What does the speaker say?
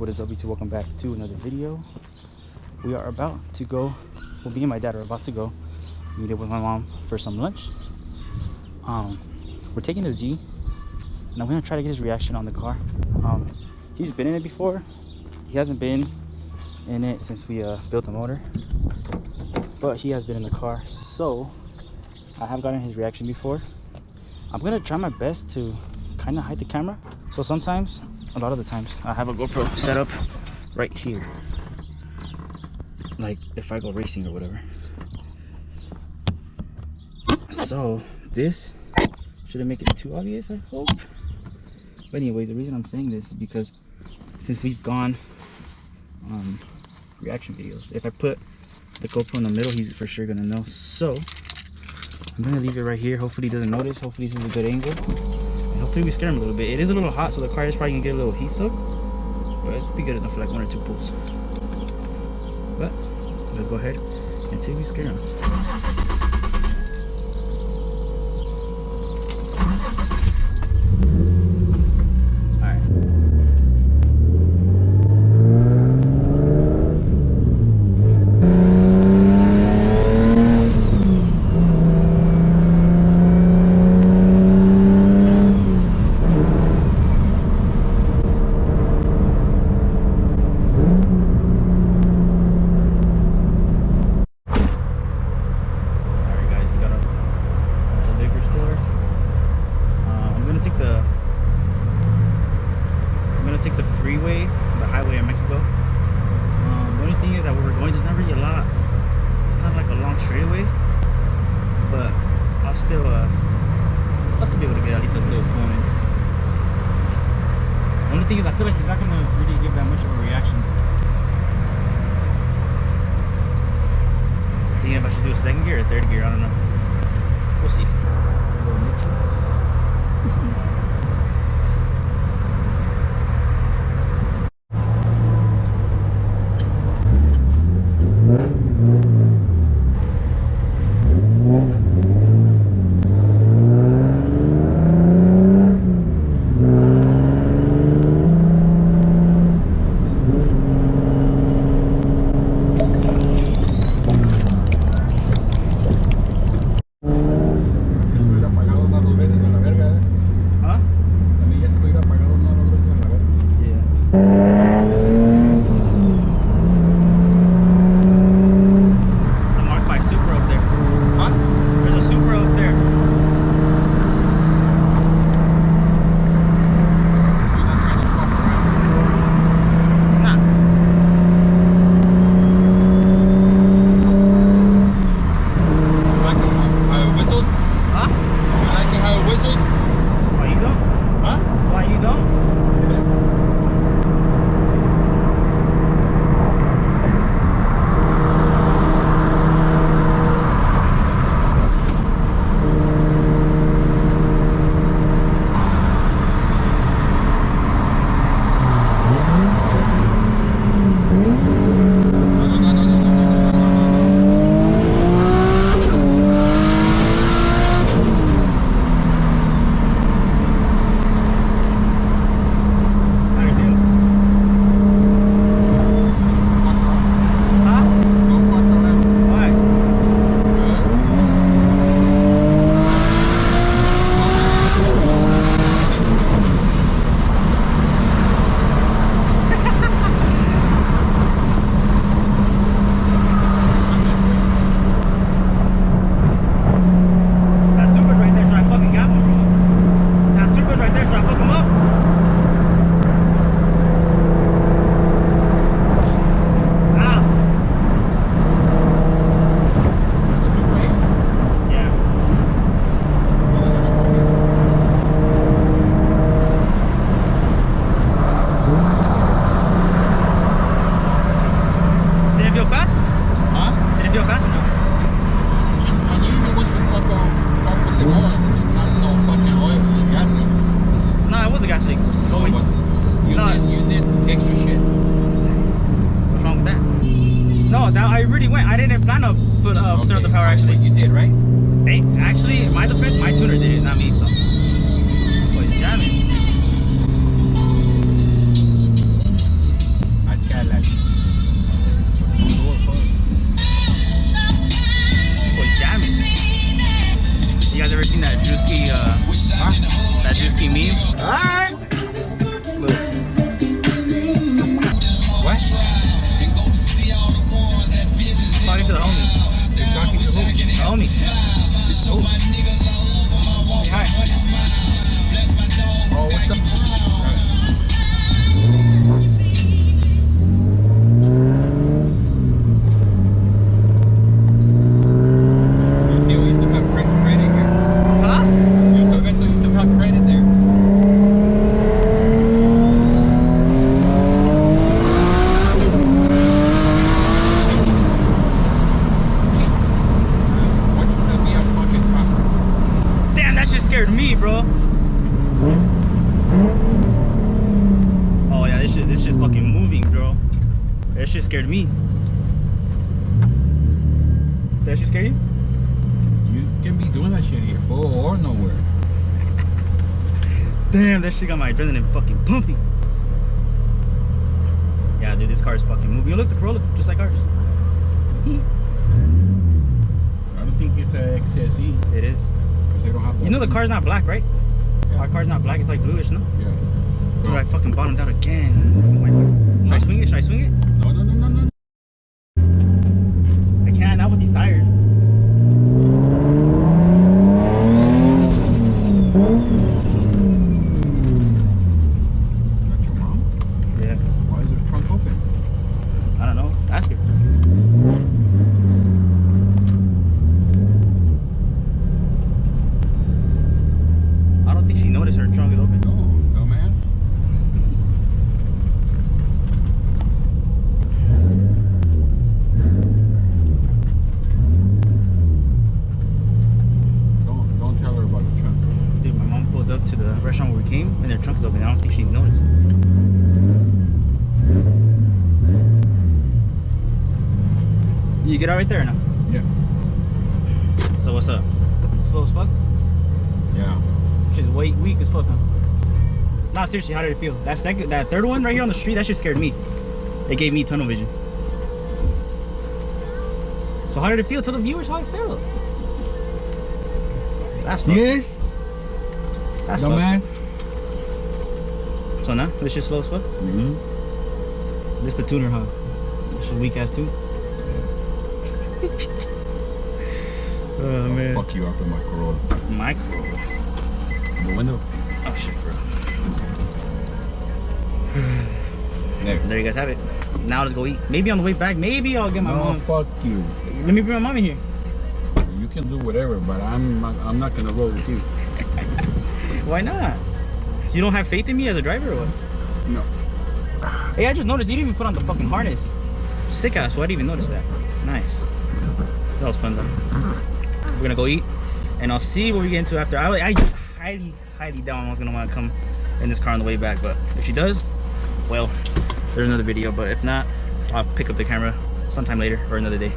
What is up, YouTube? Welcome back to another video. We are about to go, well, me and my dad are about to go meet up with my mom for some lunch. We're taking the Z and I'm gonna try to get his reaction on the car. He's been in it before. He hasn't been in it since we built the motor, but he has been in the car, so I have gotten his reaction before. I'm gonna try my best to kind of hide the camera. So sometimes, a lot of the times, I have a GoPro set up right here, like if I go racing or whatever. So this shouldn't make it too obvious, I hope. But anyways, the reason I'm saying this is because since we've gone reaction videos, if I put the GoPro in the middle, he's for sure gonna know. So I'm gonna leave it right here. Hopefully he doesn't notice. Hopefully this is a good angle, and hopefully we scare him a little bit. It is a little hot, so the car is probably gonna get a little heat soaked, but it's be good enough for like 1 or 2 pulls. But let's go ahead and see if we scare him. Take the freeway, the highway in Mexico. The only thing is that where we're going, there's not really a lot. It's not like a long straightaway, but I'll still be able to get at least a little point. The only thing is I feel like he's not gonna really give that much of a reaction. Thinking if I should do a second gear or third gear, I don't know. We'll see. I really went. I didn't plan to put turn up the power actually. You did, right? Hey, actually, in my defense, my tuner did it, not me. So, he's jamming. Cadillac. Oh, he's jamming. You guys ever seen that Drewski, that Drewski meme? Alright! Look. What? Talking to the homie. You're talking to who? The homie. Oh. Say hi. Oh, what's up? You still have credit here? Huh? You still have credit there? Why you wanna be on fucking top? Damn, that shit scared me, bro. Oh yeah, this shit's fucking moving, bro. That shit scared me. That shit scared you? You can be doing that shit here, full or nowhere. Damn, that shit got my adrenaline fucking pumping. Yeah, dude, this car is fucking moving. You look, the Corolla, just like ours. I don't think it's a XSE It is. because they don't have. You know the car's not black, right? Yeah. Our car's not black, it's like bluish, no? Yeah. Dude, I fucking bottomed out again. Oh my God. Should I swing it? Should I swing it? No. I can't, not with these tires. That's your mom? Yeah. Why is the trunk open? I don't know. Ask her. I don't think she noticed her trunk is open. No, dumbass. Don't tell her about the trunk. Dude, my mom pulled up to the restaurant where we came and their trunk is open. I don't think she noticed. You get out right there or no? Yeah. So what's up? Slow as fuck? Yeah. Shit's weak as fuck, huh? Nah, seriously, how did it feel? That third one right here on the street, that shit scared me. It gave me tunnel vision. So how did it feel? Tell the viewers how it felt. That's fucked. Yes. That's Dumbass. So now, this shit slow as fuck? Mm-hmm. This the tuner, huh? This shit weak ass tune. Oh man. Fuck you up in my Corolla. My Corolla. The window. Oh shit, bro. There. There you guys have it. Now let's go eat. Maybe on the way back, maybe I'll get my No, mom. fuck you. Let me bring my mom in here. You can do whatever, but I'm not gonna roll with you. Why not? You don't have faith in me as a driver or what? No. Hey, I just noticed you didn't even put on the fucking harness. Sick ass, so I didn't even notice that. Nice. That was fun though. We're gonna go eat and I'll see what we get into after. I highly doubt my mom's gonna want to come in this car on the way back, but if she does, well, there's another video. But if not, I'll pick up the camera sometime later or another day.